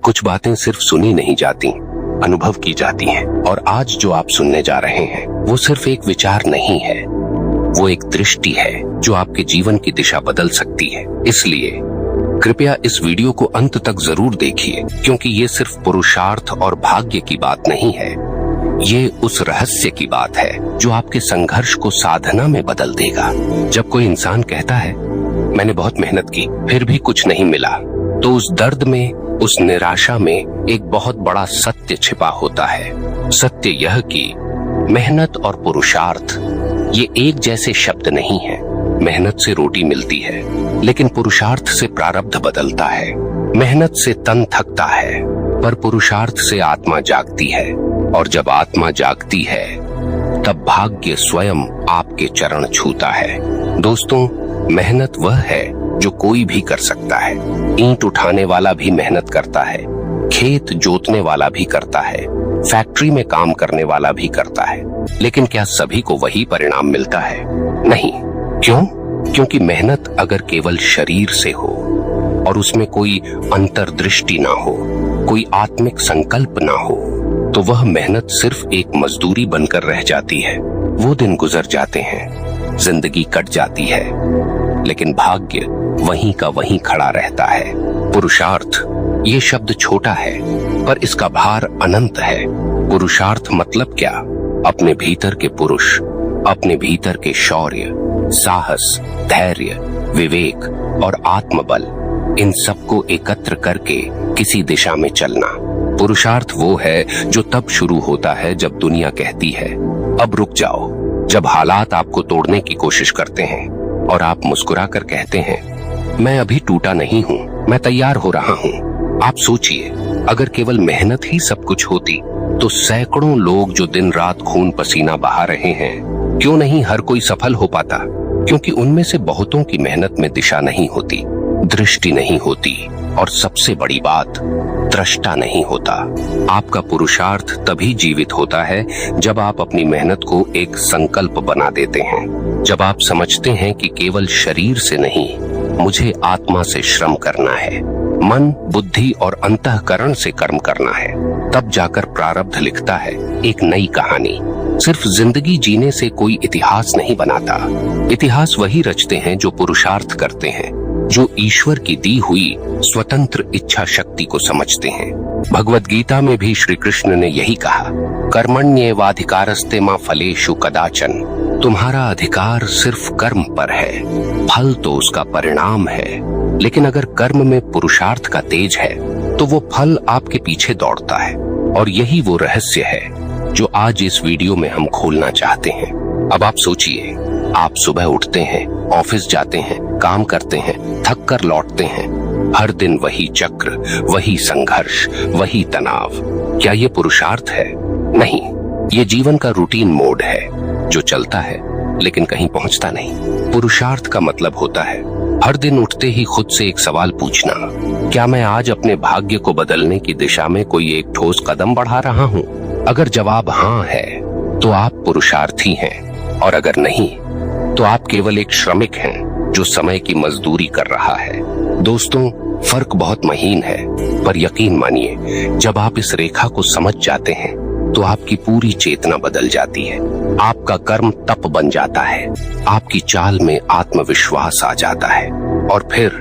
कुछ बातें सिर्फ सुनी नहीं जाती, अनुभव की जाती हैं। और आज जो आप सुनने जा रहे हैं वो सिर्फ एक विचार नहीं है, वो एक दृष्टि है जो आपके जीवन की दिशा बदल सकती है। इसलिए कृपया इस वीडियो को अंत तक जरूर देखिए, क्योंकि ये सिर्फ पुरुषार्थ और भाग्य की बात नहीं है, ये उस रहस्य की बात है जो आपके संघर्ष को साधना में बदल देगा। जब कोई इंसान कहता है मैंने बहुत मेहनत की फिर भी कुछ नहीं मिला, तो उस दर्द में, उस निराशा में एक बहुत बड़ा सत्य छिपा होता है। सत्य यह कि मेहनत और पुरुषार्थ ये एक जैसे शब्द नहीं है। मेहनत से रोटी मिलती है, लेकिन पुरुषार्थ से प्रारब्ध बदलता है। मेहनत से तन थकता है, पर पुरुषार्थ से आत्मा जागती है। और जब आत्मा जागती है तब भाग्य स्वयं आपके चरण छूता है। दोस्तों, मेहनत वह है जो कोई भी कर सकता है। ईंट उठाने वाला भी मेहनत करता है, खेत जोतने वाला भी करता है, फैक्ट्री में काम करने वाला भी करता है। लेकिन क्या सभी को वही परिणाम मिलता है? नहीं। क्यों? क्योंकि मेहनत अगर केवल शरीर से हो और उसमें कोई अंतर्दृष्टि ना हो, कोई आत्मिक संकल्प ना हो, तो वह मेहनत सिर्फ एक मजदूरी बनकर रह जाती है। वो दिन गुजर जाते हैं, जिंदगी कट जाती है, लेकिन भाग्य वहीं का वहीं खड़ा रहता है। पुरुषार्थ ये शब्द छोटा है, पर इसका भार अनंत है। पुरुषार्थ मतलब क्या? अपने भीतर के पुरुष, अपने भीतर के शौर्य, साहस, धैर्य, विवेक और आत्मबल, इन सबको एकत्र करके किसी दिशा में चलना। पुरुषार्थ वो है जो तब शुरू होता है जब दुनिया कहती है अब रुक जाओ, जब हालात आपको तोड़ने की कोशिश करते हैं और आप मुस्कुराकर कहते हैं मैं अभी टूटा नहीं हूँ, मैं तैयार हो रहा हूँ। आप सोचिए, अगर केवल मेहनत ही सब कुछ होती तो सैकड़ों लोग जो दिन रात खून पसीना बहा रहे हैं, क्यों नहीं हर कोई सफल हो पाता? क्योंकि उनमें से बहुतों की मेहनत में दिशा नहीं होती, दृष्टि नहीं होती, और सबसे बड़ी बात, दृष्टा नहीं होता। आपका पुरुषार्थ तभी जीवित होता है जब आप अपनी मेहनत को एक संकल्प बना देते हैं। जब आप समझते हैं कि केवल शरीर से नहीं, मुझे आत्मा से श्रम करना है, मन, बुद्धि और अंतःकरण से कर्म करना है, तब जाकर प्रारब्ध लिखता है एक नई कहानी। सिर्फ जिंदगी जीने से कोई इतिहास नहीं बनाता। इतिहास वही रचते हैं जो पुरुषार्थ करते हैं, जो ईश्वर की दी हुई स्वतंत्र इच्छा शक्ति को समझते हैं। भगवत गीता में भी श्री कृष्ण ने यही कहा, कर्मण्येवाधिकारस्ते मा फलेषु कदाचन। तुम्हारा अधिकार सिर्फ कर्म पर है, फल तो उसका परिणाम है। लेकिन अगर कर्म में पुरुषार्थ का तेज है तो वो फल आपके पीछे दौड़ता है। और यही वो रहस्य है जो आज इस वीडियो में हम खोलना चाहते हैं। अब आप सोचिए, आप सुबह उठते हैं, ऑफिस जाते हैं, काम करते हैं, थक कर लौटते हैं, हर दिन वही चक्र, वही संघर्ष, वही तनाव। क्या ये पुरुषार्थ है? नहीं, ये जीवन का रूटीन मोड है जो चलता है लेकिन कहीं पहुंचता नहीं। पुरुषार्थ का मतलब होता है हर दिन उठते ही खुद से एक सवाल पूछना, क्या मैं आज अपने भाग्य को बदलने की दिशा में कोई एक ठोस कदम बढ़ा रहा हूँ? अगर जवाब हाँ है तो आप पुरुषार्थी हैं, और अगर नहीं तो आप केवल एक श्रमिक हैं जो समय की मजदूरी कर रहा है। दोस्तों, फर्क बहुत महीन है, पर यकीन मानिए, जब आप इस रेखा को समझ जाते हैं तो आपकी पूरी चेतना बदल जाती है। आपका कर्म तप बन जाता है, आपकी चाल में आत्मविश्वास आ जाता है, और फिर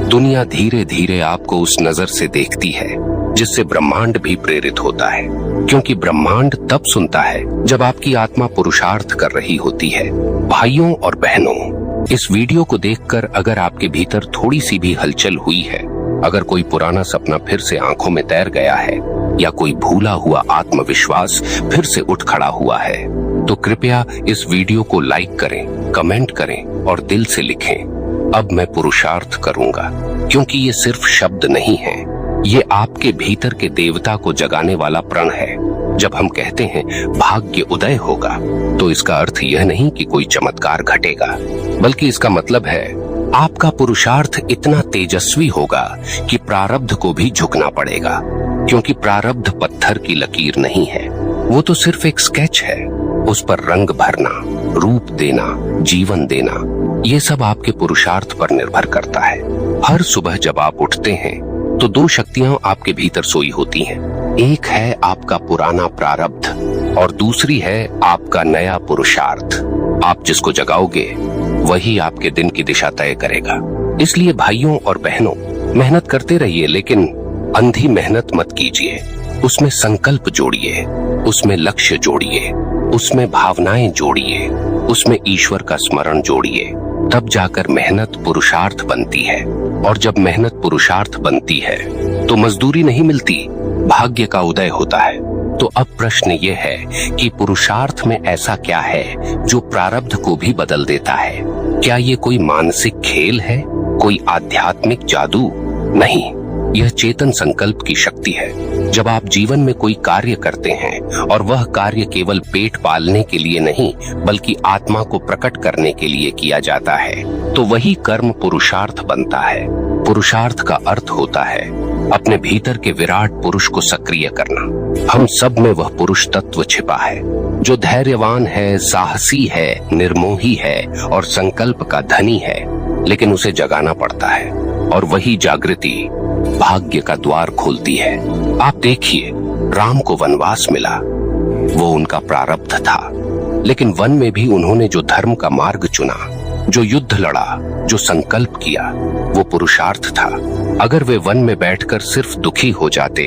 दुनिया धीरे धीरे आपको उस नजर से देखती है जिससे ब्रह्मांड भी प्रेरित होता है। क्योंकि ब्रह्मांड तब सुनता है जब आपकी आत्मा पुरुषार्थ कर रही होती है। भाइयों और बहनों, इस वीडियो को देखकर अगर आपके भीतर थोड़ी सी भी हलचल हुई है, अगर कोई पुराना सपना फिर से आंखों में तैर गया है, या कोई भूला हुआ आत्मविश्वास फिर से उठ खड़ा हुआ है, तो कृपया इस वीडियो को लाइक करें, कमेंट करें और दिल से लिखें, अब मैं पुरुषार्थ करूंगा। क्योंकि ये सिर्फ शब्द नहीं है, ये आपके भीतर के देवता को जगाने वाला प्रण है। जब हम कहते हैं भाग्य उदय होगा, तो इसका अर्थ यह नहीं कि कोई चमत्कार घटेगा, बल्कि इसका मतलब है आपका पुरुषार्थ इतना तेजस्वी होगा कि प्रारब्ध को भी झुकना पड़ेगा। क्योंकि प्रारब्ध पत्थर की लकीर नहीं है, वो तो सिर्फ एक स्केच है। उस पर रंग भरना, रूप देना, जीवन देना, ये सब आपके पुरुषार्थ पर निर्भर करता है। हर सुबह जब आप उठते हैं तो दो शक्तियां आपके भीतर सोई होती हैं। एक है आपका पुराना प्रारब्ध और दूसरी है आपका नया पुरुषार्थ। आप जिसको जगाओगे वही आपके दिन की दिशा तय करेगा। इसलिए भाइयों और बहनों, मेहनत करते रहिए, लेकिन अंधी मेहनत मत कीजिए। उसमें संकल्प जोड़िए, उसमें लक्ष्य जोड़िए, उसमें भावनाएं जोड़िए, उसमें ईश्वर का स्मरण जोड़िए। तब जाकर मेहनत पुरुषार्थ बनती है। और जब मेहनत पुरुषार्थ बनती है तो मजदूरी नहीं मिलती, भाग्य का उदय होता है। तो अब प्रश्न ये है कि पुरुषार्थ में ऐसा क्या है जो प्रारब्ध को भी बदल देता है? क्या ये कोई मानसिक खेल है, कोई आध्यात्मिक जादू? नहीं, यह चेतन संकल्प की शक्ति है। जब आप जीवन में कोई कार्य करते हैं और वह कार्य केवल पेट पालने के लिए नहीं बल्कि आत्मा को प्रकट करने के लिए किया जाता है, तो वही कर्म पुरुषार्थ बनता है। पुरुषार्थ का अर्थ होता है अपने भीतर के विराट पुरुष को सक्रिय करना। हम सब में वह पुरुष तत्व छिपा है जो धैर्यवान है, साहसी है, निर्मोही है और संकल्प का धनी है, लेकिन उसे जगाना पड़ता है और वही जागृति भाग्य का द्वार खोलती है। आप देखिए, राम को वनवास मिला, वो उनका प्रारब्ध था, लेकिन वन में भी उन्होंने जो धर्म का मार्ग चुना, जो युद्ध लड़ा, जो संकल्प किया, वो पुरुषार्थ था। अगर वे वन में बैठकर सिर्फ दुखी हो जाते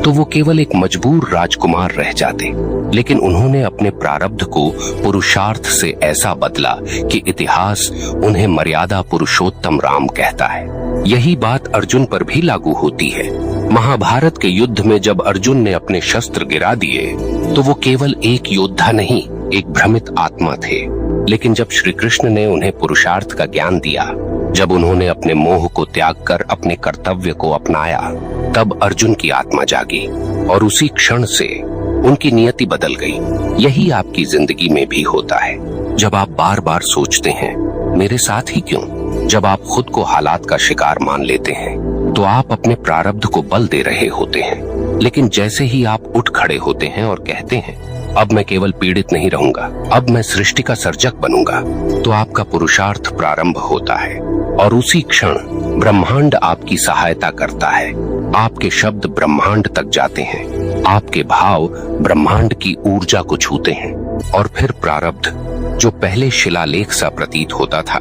तो वो केवल एक मजबूर राजकुमार रह जाते, लेकिन उन्होंने अपने प्रारब्ध को पुरुषार्थ से ऐसा बदला कि इतिहास उन्हें मर्यादा पुरुषोत्तम राम कहता है। यही बात अर्जुन पर भी लागू होती है। महाभारत के युद्ध में जब अर्जुन ने अपने शस्त्र गिरा दिए तो वो केवल एक योद्धा नहीं, एक भ्रमित आत्मा थे। लेकिन जब श्री कृष्ण ने उन्हें पुरुषार्थ का ज्ञान दिया, जब उन्होंने अपने मोह को त्याग कर अपने कर्तव्य को अपनाया, तब अर्जुन की आत्मा जागी और उसी क्षण से उनकी नियति बदल गई। यही आपकी जिंदगी में भी होता है। जब आप बार बार सोचते हैं मेरे साथ ही क्यों, जब आप खुद को हालात का शिकार मान लेते हैं, तो आप अपने प्रारब्ध को बल दे रहे होते हैं। लेकिन जैसे ही आप उठ खड़े होते हैं और कहते हैं अब मैं केवल पीड़ित नहीं रहूंगा, अब मैं सृष्टि का सर्जक बनूंगा, तो आपका पुरुषार्थ प्रारंभ होता है और उसी क्षण ब्रह्मांड आपकी सहायता करता है। आपके शब्द ब्रह्मांड तक जाते हैं, आपके भाव ब्रह्मांड की ऊर्जा को छूते हैं और फिर प्रारब्ध, जो पहले शिलालेख सा प्रतीत होता था,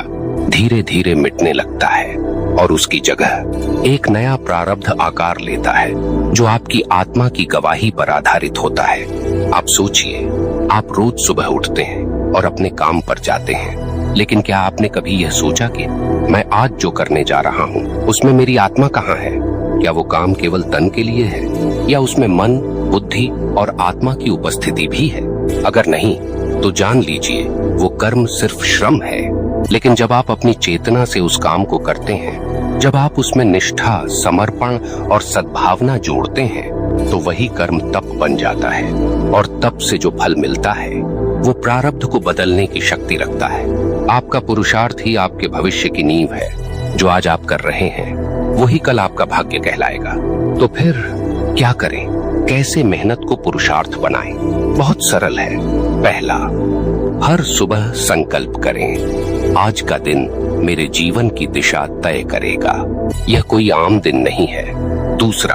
धीरे धीरे मिटने लगता है और उसकी जगह एक नया प्रारब्ध आकार लेता है जो आपकी आत्मा की गवाही पर आधारित होता है। आप सोचिए, आप रोज सुबह उठते हैं और अपने काम पर जाते हैं, लेकिन क्या आपने कभी यह सोचा कि मैं आज जो करने जा रहा हूँ उसमें मेरी आत्मा कहाँ है? क्या वो काम केवल तन के लिए है या उसमें मन, बुद्धि और आत्मा की उपस्थिति भी है? अगर नहीं तो जान लीजिए वो कर्म सिर्फ श्रम है। लेकिन जब आप अपनी चेतना से उस काम को करते हैं, जब आप उसमें निष्ठा, समर्पण और सद्भावना जोड़ते हैं, तो वही कर्म तप बन जाता है और तप से जो फल मिलता है वो प्रारब्ध को बदलने की शक्ति रखता है। आपका पुरुषार्थ ही आपके भविष्य की नींव है। जो आज आप कर रहे हैं वही कल आपका भाग्य कहलाएगा। तो फिर क्या करें? कैसे मेहनत को पुरुषार्थ बनाएं? बहुत सरल है। पहला, हर सुबह संकल्प करें, आज का दिन मेरे जीवन की दिशा तय करेगा। यह कोई आम दिन नहीं है। दूसरा,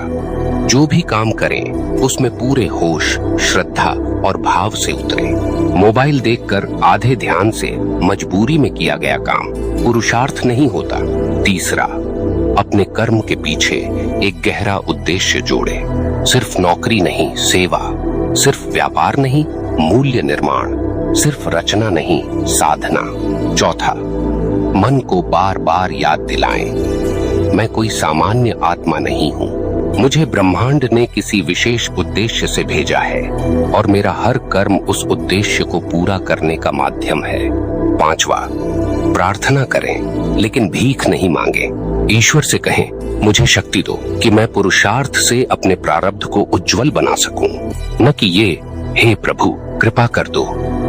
जो भी काम करें उसमें पूरे होश, श्रद्धा और भाव से उतरें। मोबाइल देखकर आधे ध्यान से मजबूरी में किया गया काम पुरुषार्थ नहीं होता। तीसरा, अपने कर्म के पीछे एक गहरा उद्देश्य जोड़ें। सिर्फ नौकरी नहीं, सेवा। सिर्फ व्यापार नहीं, मूल्य निर्माण। सिर्फ रचना नहीं, साधना। चौथा, मन को बार बार याद दिलाएं, मैं कोई सामान्य आत्मा नहीं हूँ। मुझे ब्रह्मांड ने किसी विशेष उद्देश्य से भेजा है और मेरा हर कर्म उस उद्देश्य को पूरा करने का माध्यम है। पांचवा, प्रार्थना करें लेकिन भीख नहीं मांगे। ईश्वर से कहें, मुझे शक्ति दो कि मैं पुरुषार्थ से अपने प्रारब्ध को उज्जवल बना सकूं, न कि ये, हे प्रभु कृपा कर दो।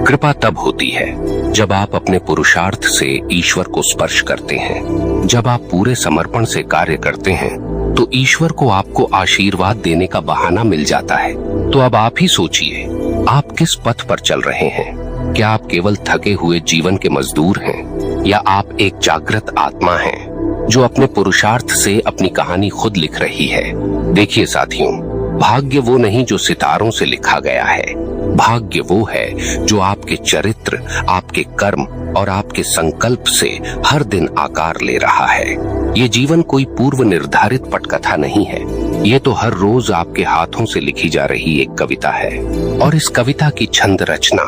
कृपा तब होती है जब आप अपने पुरुषार्थ से ईश्वर को स्पर्श करते हैं। जब आप पूरे समर्पण से कार्य करते हैं तो ईश्वर को आपको आशीर्वाद देने का बहाना मिल जाता है। तो अब आप ही सोचिए, आप किस पथ पर चल रहे हैं? क्या आप केवल थके हुए जीवन के मजदूर हैं या आप एक जागृत आत्मा हैं? जो अपने पुरुषार्थ से अपनी कहानी खुद लिख रही है। देखिए साथियों, भाग्य वो नहीं जो सितारों से लिखा गया है। भाग्य वो है जो आपके चरित्र, आपके कर्म और आपके संकल्प से हर दिन आकार ले रहा है। ये जीवन कोई पूर्व निर्धारित पटकथा नहीं है। ये तो हर रोज आपके हाथों से लिखी जा रही एक कविता है। और इस कविता की छंद रचना,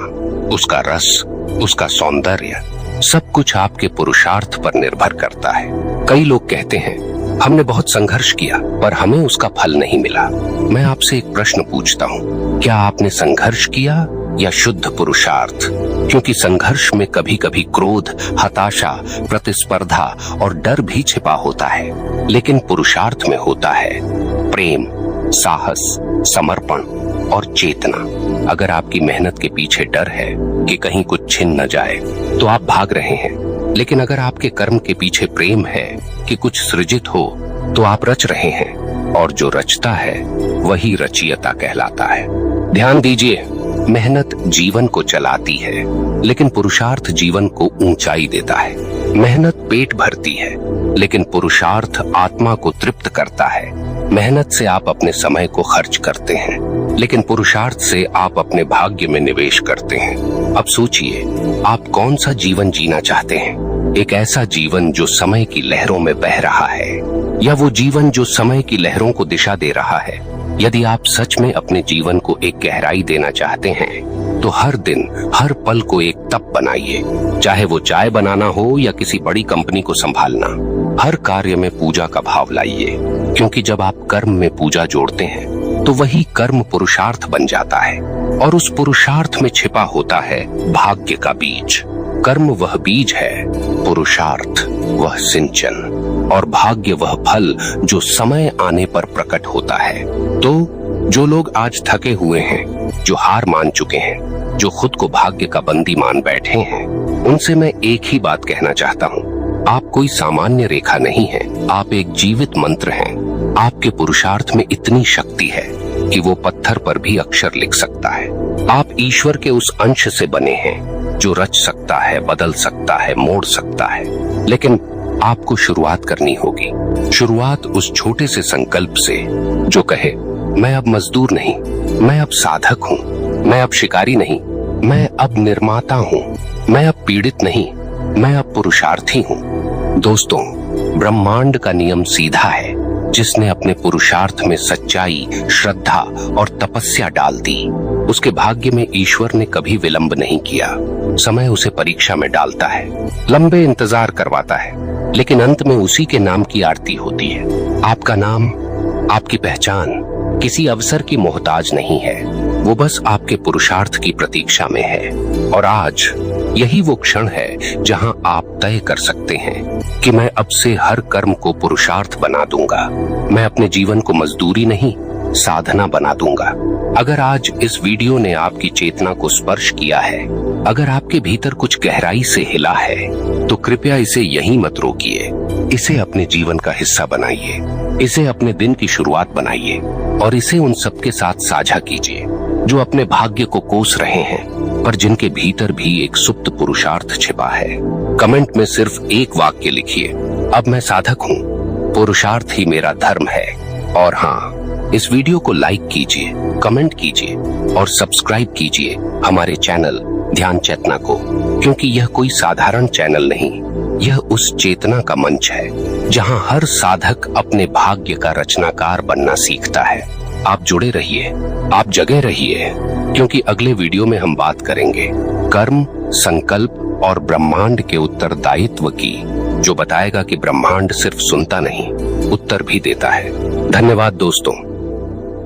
उसका रस, उसका सौंदर्य, सब कुछ आपके पुरुषार्थ पर निर्भर करता है। कई लोग कहते हैं हमने बहुत संघर्ष किया पर हमें उसका फल नहीं मिला। मैं आपसे एक प्रश्न पूछता हूँ, क्या आपने संघर्ष किया या शुद्ध पुरुषार्थ? क्योंकि संघर्ष में कभी कभी क्रोध, हताशा, प्रतिस्पर्धा और डर भी छिपा होता है, लेकिन पुरुषार्थ में होता है प्रेम, साहस, समर्पण और चेतना। अगर आपकी मेहनत के पीछे डर है कि कहीं कुछ छिन न जाए तो आप भाग रहे हैं, लेकिन अगर आपके कर्म के पीछे प्रेम है कि कुछ सृजित हो तो आप रच रहे हैं, और जो रचता है वही रचयिता कहलाता है। ध्यान दीजिए, मेहनत जीवन को चलाती है, लेकिन पुरुषार्थ जीवन को ऊंचाई देता है। मेहनत पेट भरती है, लेकिन पुरुषार्थ आत्मा को तृप्त करता है। मेहनत से आप अपने समय को खर्च करते हैं, लेकिन पुरुषार्थ से आप अपने भाग्य में निवेश करते हैं। अब सोचिए, आप कौन सा जीवन जीना चाहते हैं? एक ऐसा जीवन जो समय की लहरों में बह रहा है, या वो जीवन जो समय की लहरों को दिशा दे रहा है? यदि आप सच में अपने जीवन को एक गहराई देना चाहते हैं तो हर दिन, हर पल को एक तप बनाइए। चाहे वो चाय बनाना हो या किसी बड़ी कंपनी को संभालना, हर कार्य में पूजा का भाव लाइए, क्योंकि जब आप कर्म में पूजा जोड़ते हैं तो वही कर्म पुरुषार्थ बन जाता है, और उस पुरुषार्थ में छिपा होता है भाग्य का बीज। कर्म वह बीज है, पुरुषार्थ वह सिंचन, और भाग्य वह फल जो समय आने पर प्रकट होता है। तो जो लोग आज थके हुए हैं, जो हार मान चुके हैं, जो खुद को भाग्य का बंदी मान बैठे हैं, उनसे मैं एक ही बात कहना चाहता हूँ, आप कोई सामान्य रेखा नहीं है, आप एक जीवित मंत्र हैं। आपके पुरुषार्थ में इतनी शक्ति है कि वो पत्थर पर भी अक्षर लिख सकता है। आप ईश्वर के उस अंश से बने हैं जो रच सकता है, बदल सकता है, मोड़ सकता है, लेकिन आपको शुरुआत करनी होगी। शुरुआत उस छोटे से संकल्प से जो कहे, मैं अब मजदूर नहीं, मैं अब साधक हूँ, मैं अब शिकारी नहीं, मैं अब निर्माता हूँ, मैं अब पीड़ित नहीं, मैं अब पुरुषार्थी हूँ। दोस्तों, ब्रह्मांड का नियम सीधा है। जिसने अपने पुरुषार्थ में सच्चाई, श्रद्धा और तपस्या डाल दी, उसके भाग्य में ईश्वर ने कभी विलंब नहीं किया। समय उसे परीक्षा में डालता है, लंबे इंतजार करवाता है, लेकिन अंत में उसी के नाम की आरती होती है। आपका नाम, आपकी पहचान किसी अवसर की मोहताज नहीं है, वो बस आपके पुरुषार्थ की प्रतीक्षा में है। और आज यही वो क्षण है जहां आप तय कर सकते हैं कि मैं अब से हर कर्म को पुरुषार्थ बना दूंगा। मैं अपने जीवन को मजदूरी नहीं, साधना बना दूंगा। अगर आज इस वीडियो ने आपकी चेतना को स्पर्श किया है, अगर आपके भीतर कुछ गहराई से हिला है, तो कृपया इसे यहीं मत रोकिए। इसे अपने जीवन का हिस्सा बनाइए, इसे अपने दिन की शुरुआत बनाइए, और इसे उन सबके साथ साझा कीजिए जो अपने भाग्य को कोस रहे हैं, पर जिनके भीतर भी एक सुप्त पुरुषार्थ छिपा है। कमेंट में सिर्फ एक वाक्य लिखिए, अब मैं साधक हूँ, पुरुषार्थ ही मेरा धर्म है। और हाँ, इस वीडियो को लाइक कीजिए, कमेंट कीजिए और सब्सक्राइब कीजिए हमारे चैनल ध्यान चेतना को, क्योंकि यह कोई साधारण चैनल नहीं, यह उस चेतना का मंच है जहां हर साधक अपने भाग्य का रचनाकार बनना सीखता है। आप जुड़े रहिए, आप जगे रहिए, क्योंकि अगले वीडियो में हम बात करेंगे कर्म, संकल्प और ब्रह्मांड के उत्तरदायित्व की, जो बताएगा कि ब्रह्मांड सिर्फ सुनता नहीं, उत्तर भी देता है। धन्यवाद दोस्तों।